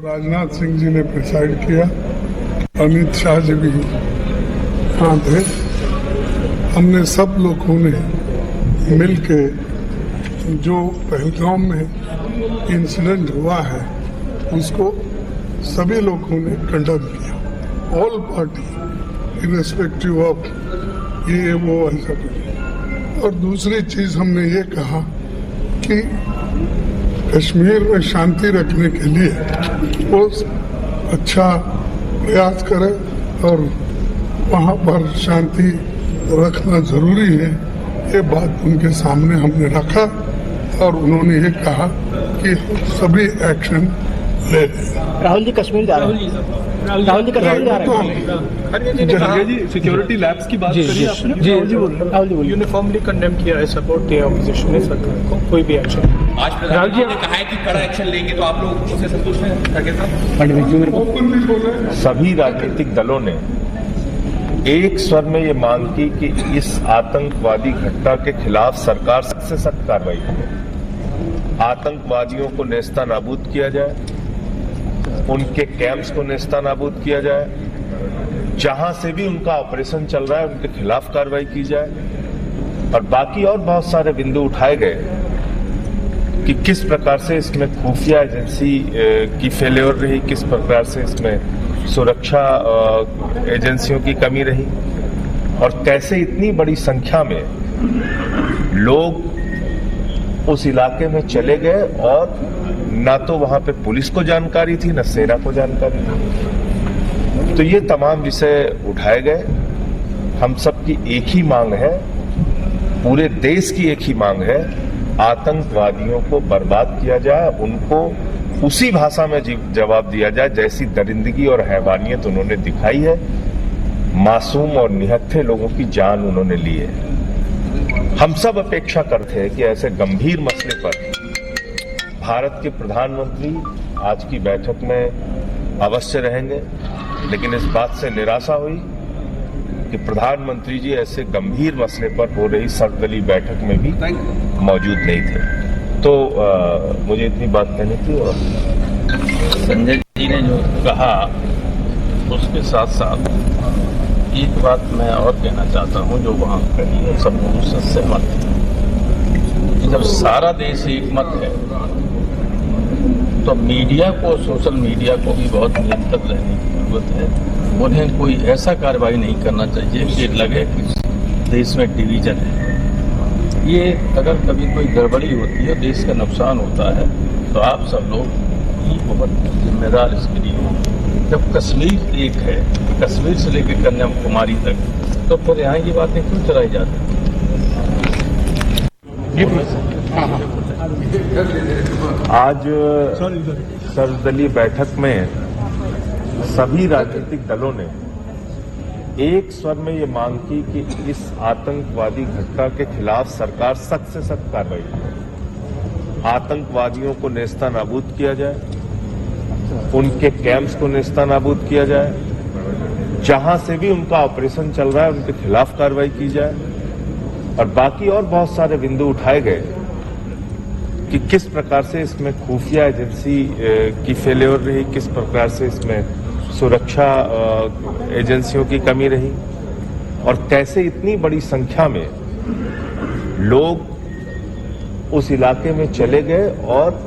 राजनाथ सिंह जी ने प्रिसाइड किया, अमित शाह जी भी यहाँ थे। हमने सब लोगों ने मिलके जो पहलगाम में इंसिडेंट हुआ है उसको सभी लोगों ने कंडम किया, ऑल पार्टी इरेस्पेक्टिव ऑफ ये वो ऐसा कुछ। और दूसरी चीज हमने ये कहा कि कश्मीर में शांति रखने के लिए वो अच्छा प्रयास करे और वहाँ पर शांति रखना जरूरी है। ये बात उनके सामने हमने रखा और उन्होंने ये कहा कि सभी एक्शन ले लें। राहुल जी कश्मीर जा रहे हैं। राहुल जी कश्मीर जा रहे हैं। जी सिक्योरिटी लैब्स की बात करिए आपने। राहुल जी यूनिफॉर्मली कंडेम किया है, सपोर्ट किया ऑपोजिशन ने सरकार को, कोई भी एक्शन। आज प्रधानमंत्री ने कहा है कि कड़ा एक्शन लेंगे, तो आप लोग उससे संतुष्ट हैं खड़गे साहब? सभी राजनीतिक दलों ने एक स्वर में ये मांग की कि इस आतंकवादी घटना के खिलाफ सरकार सख्त से सख्त कार्रवाई करे, आतंकवादियों को नेस्तानाबूद किया जाए, उनके कैंप्स को नेस्तानाबूद किया जाए, जहां से भी उनका ऑपरेशन चल रहा है उनके खिलाफ कार्रवाई की जाए। और बाकी और बहुत सारे बिंदु उठाए गए कि किस प्रकार से इसमें खुफिया एजेंसी की फेल्योर रही, किस प्रकार से इसमें सुरक्षा एजेंसियों की कमी रही और कैसे इतनी बड़ी संख्या में लोग उस इलाके में चले गए और ना तो वहां पे पुलिस को जानकारी थी, ना सेना को जानकारी थी। तो ये तमाम विषय उठाए गए। हम सबकी एक ही मांग है, पूरे देश की एक ही मांग है, आतंकवादियों को बर्बाद किया जाए, उनको उसी भाषा में जवाब दिया जाए जैसी दरिंदगी और हैवानियत उन्होंने दिखाई है। मासूम और निहत्थे लोगों की जान उन्होंने ली है। हम सब अपेक्षा करते हैं कि ऐसे गंभीर मसले पर भारत के प्रधानमंत्री आज की बैठक में अवश्य रहेंगे, लेकिन इस बात से निराशा हुई कि प्रधानमंत्री जी ऐसे गंभीर मसले पर हो रही सर्वदलीय बैठक में भी मौजूद नहीं थे। तो मुझे इतनी बात कहनी थी। और संजय जी ने जो कहा उसके साथ साथ एक बात मैं और कहना चाहता हूं, जो वहां कही है सब लोग उससे सहमत हैं। जब सारा देश एक मत है तो मीडिया को, सोशल मीडिया को भी बहुत नियंत्रित रहने की जरूरत है। उन्हें कोई ऐसा कार्रवाई नहीं करना चाहिए कि लगे कि देश में डिवीजन है। ये अगर कभी कोई गड़बड़ी होती है, देश का नुकसान होता है, तो आप सब लोग ही बहुत जिम्मेदार इसके लिए हो। जब कश्मीर एक है, कश्मीर से लेकर कन्याकुमारी तक, तो फिर यहाँ की बातें क्यों चलाई जाती हैं? आज सर्वदलीय बैठक में सभी राजनीतिक दलों ने एक स्वर में ये मांग की कि इस आतंकवादी घटना के खिलाफ सरकार सख्त से सख्त कार्रवाई करे, आतंकवादियों को नेस्तानाबूद किया जाए, उनके कैंप्स को नेस्तानाबूद किया जाए, जहां से भी उनका ऑपरेशन चल रहा है उनके खिलाफ कार्रवाई की जाए। और बाकी और बहुत सारे बिंदु उठाए गए कि किस प्रकार से इसमें खुफिया एजेंसी की फेल्योर रही, किस प्रकार से इसमें सुरक्षा एजेंसियों की कमी रही और कैसे इतनी बड़ी संख्या में लोग उस इलाके में चले गए और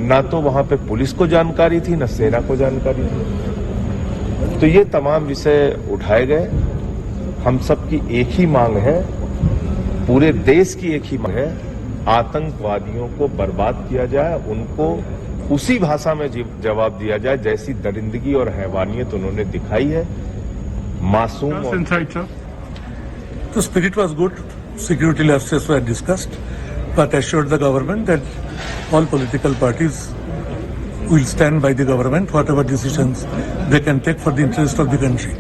ना तो वहां पे पुलिस को जानकारी थी, ना सेना को जानकारी थी। तो ये तमाम विषय उठाए गए। हम सबकी एक ही मांग है, पूरे देश की एक ही मांग है, आतंकवादियों को बर्बाद किया जाए, उनको उसी भाषा में जवाब दिया जाए जैसी दरिंदगी और हैवानियत उन्होंने दिखाई है। मासूम और The spirit was good. Security lapses were discussed, but assured the government that all political parties will stand by the government, whatever decisions they can take for the interest of the country.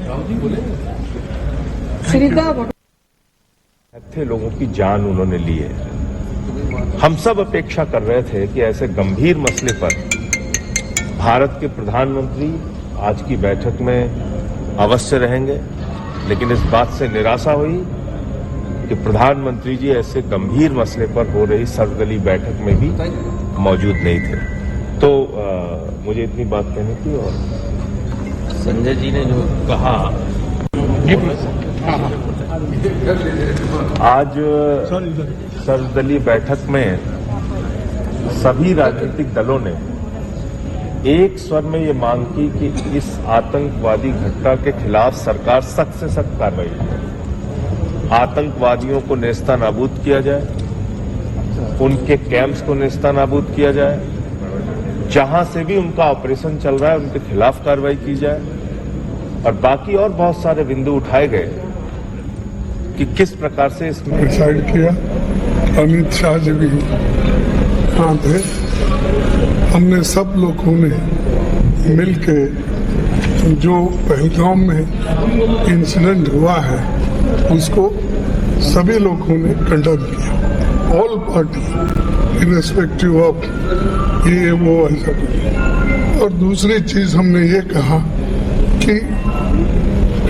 थे लोगों की जान उन्होंने ली है। हम सब अपेक्षा कर रहे थे कि ऐसे गंभीर मसले पर भारत के प्रधानमंत्री आज की बैठक में अवश्य रहेंगे, लेकिन इस बात से निराशा हुई कि प्रधानमंत्री जी ऐसे गंभीर मसले पर हो रही सर्वदलीय बैठक में भी मौजूद नहीं थे। तो मुझे इतनी बात कहनी थी। और संजय जी ने जो कहा, आज सर्वदलीय बैठक में सभी राजनीतिक दलों ने एक स्वर में ये मांग की कि इस आतंकवादी घटना के खिलाफ सरकार सख्त से सख्त कार्रवाई करे, आतंकवादियों को नेस्तानाबूद किया जाए, उनके कैंप्स को नेस्तानाबूद किया जाए, जहां से भी उनका ऑपरेशन चल रहा है उनके खिलाफ कार्रवाई की जाए, और बाकी और बहुत सारे बिंदु उठाए गए कि किस प्रकार से इसमें डिसाइड किया। अमित शाह जी भी यहाँ थे। हमने सब लोगों ने मिलके जो पहलगाम में इंसिडेंट हुआ है उसको सभी लोगों ने कंडम किया। ऑल पार्टी इरेस्पेक्टिव ऑफ ये वो ऐसा कुछ। और दूसरी चीज हमने ये कहा कि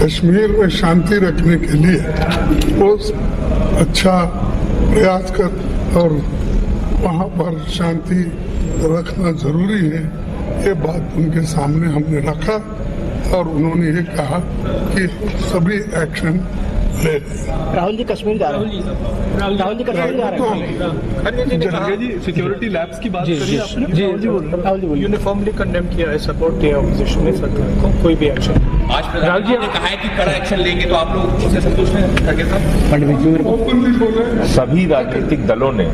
कश्मीर में शांति रखने के लिए वो अच्छा प्रयास कर और वहाँ पर शांति रखना जरूरी है। ये बात उनके सामने हमने रखा और उन्होंने ये कहा कि सभी एक्शन ले लें। राहुल जी कश्मीर जा रहे हैं। राहुल जी कश्मीर जा रहे हैं। खड़गे जी सिक्योरिटी लैब्स की बात करी आपने। राहुल जी बोलिए। यूनिफॉर्मली कंडेम किया है, सपोर्ट दिया ऑपोजिशन ने सरकार को, कोई भी एक्शन। आज प्रधानमंत्री ने कहा है कि कड़ा एक्शन लेंगे, तो आप लोग उससे संतुष्ट हैं खड़गे साहब? सभी राजनीतिक दलों ने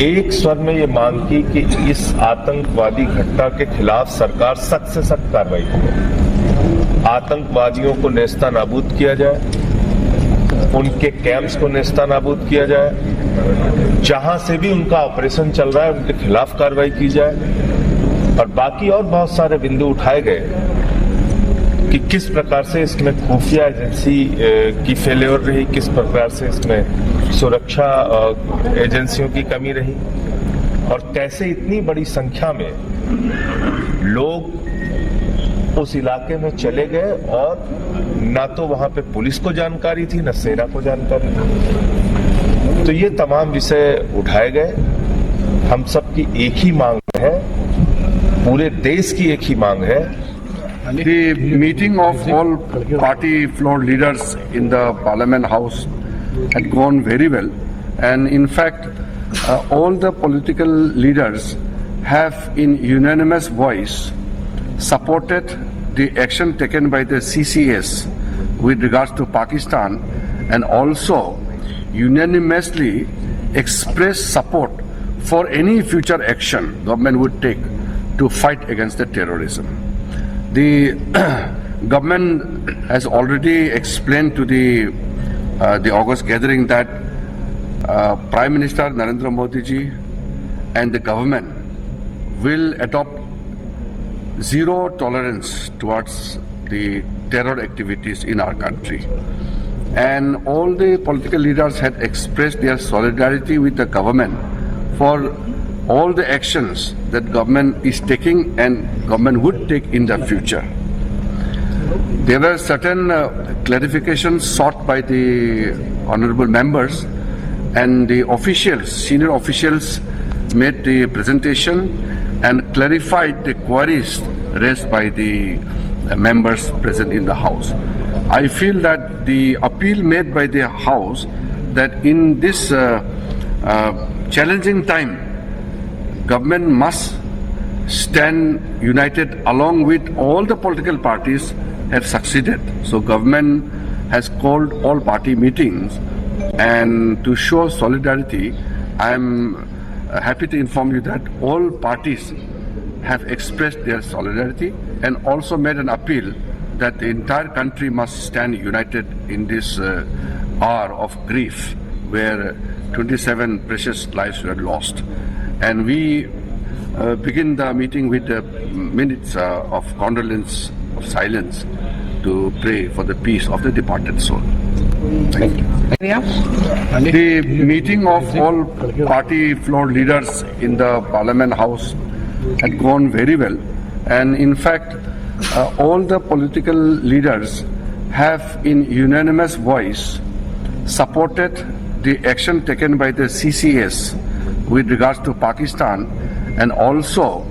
एक स्वर में ये मांग की कि इस आतंकवादी घटना के खिलाफ सरकार सख्त से सख्त कार्रवाई करे, आतंकवादियों को नेस्तानाबूद किया जाए, उनके कैंप्स को नेस्तानाबूद किया जाए, जहां से भी उनका ऑपरेशन चल रहा है उनके खिलाफ कार्रवाई की जाए, और बाकी और बहुत सारे बिंदु उठाए गए कि किस प्रकार से इसमें खुफिया एजेंसी की फेल्योर रही, किस प्रकार से इसमें सुरक्षा एजेंसियों की कमी रही, और कैसे इतनी बड़ी संख्या में लोग उस इलाके में चले गए और ना तो वहां पे पुलिस को जानकारी थी, ना सेना को जानकारी थी। तो ये तमाम विषय उठाए गए। हम सबकी एक ही मांग है, पूरे देश की एक ही मांग है। The meeting of all party floor leaders in the Parliament House had gone very well, and in fact, all the political leaders have, in unanimous voice, supported the action taken by the CCS with regards to Pakistan, and also unanimously expressed support for any future action government would take to fight against the terrorism. The government has already explained to the August gathering that Prime Minister Narendra Modi ji and the government will adopt zero tolerance towards the terror activities in our country. And all the political leaders had expressed their solidarity with the government for all the actions that government is taking and government would take in the future. There were certain clarifications sought by the honorable members, and the officials, senior officials, made the presentation and clarified the queries raised by the members present in the House. I feel that the appeal made by the House that in this challenging time, government must stand united along with all the political parties have succeeded. So government has called all party meetings, and to show solidarity, I am happy to inform you that all parties have expressed their solidarity and also made an appeal that the entire country must stand united in this hour of grief where 27 precious lives were lost. And we begin the meeting with minutes of condolence, of silence, to pray for the peace of the departed soul. Thank you. The meeting of all party floor leaders in the Parliament House had gone very well, and in fact all the political leaders have in unanimous voice supported the action taken by the CCS with regards to Pakistan, and also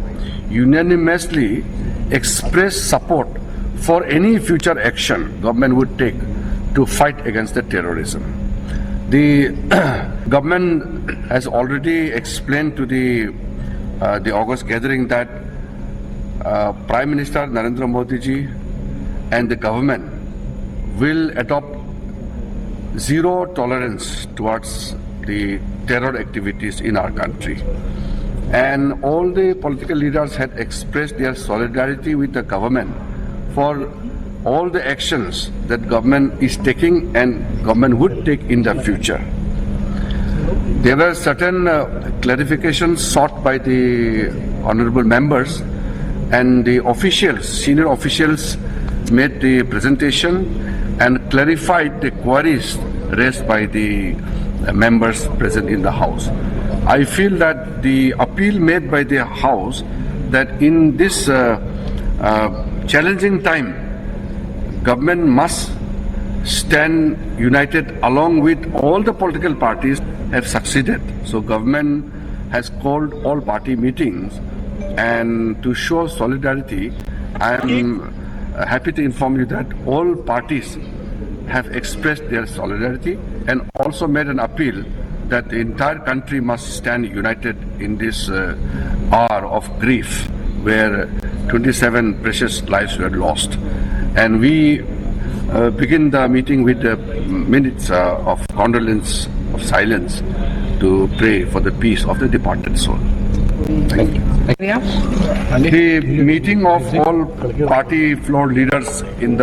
unanimously expressed support for any future action government would take to fight against the terrorism. The government has already explained to the August gathering that Prime Minister Narendra Modi ji and the government will adopt zero tolerance towards the terror activities in our country. And all the political leaders had expressed their solidarity with the government for all the actions that government is taking and government would take in the future. There were certain clarifications sought by the honorable members, and the officials, senior officials, made the presentation and clarified the queries raised by the members present in the House. I feel that the appeal made by the House that in this challenging time, government must stand united along with all the political parties have succeeded. So government has called all party meetings, and to show solidarity, I am happy to inform you that all parties have expressed their solidarity and also made an appeal that the entire country must stand united in this hour of grief where 27 precious lives were lost. And we begin the meeting with minutes of condolence, of silence, to pray for the peace of the departed soul. Thank you. The meeting of all party floor leaders in the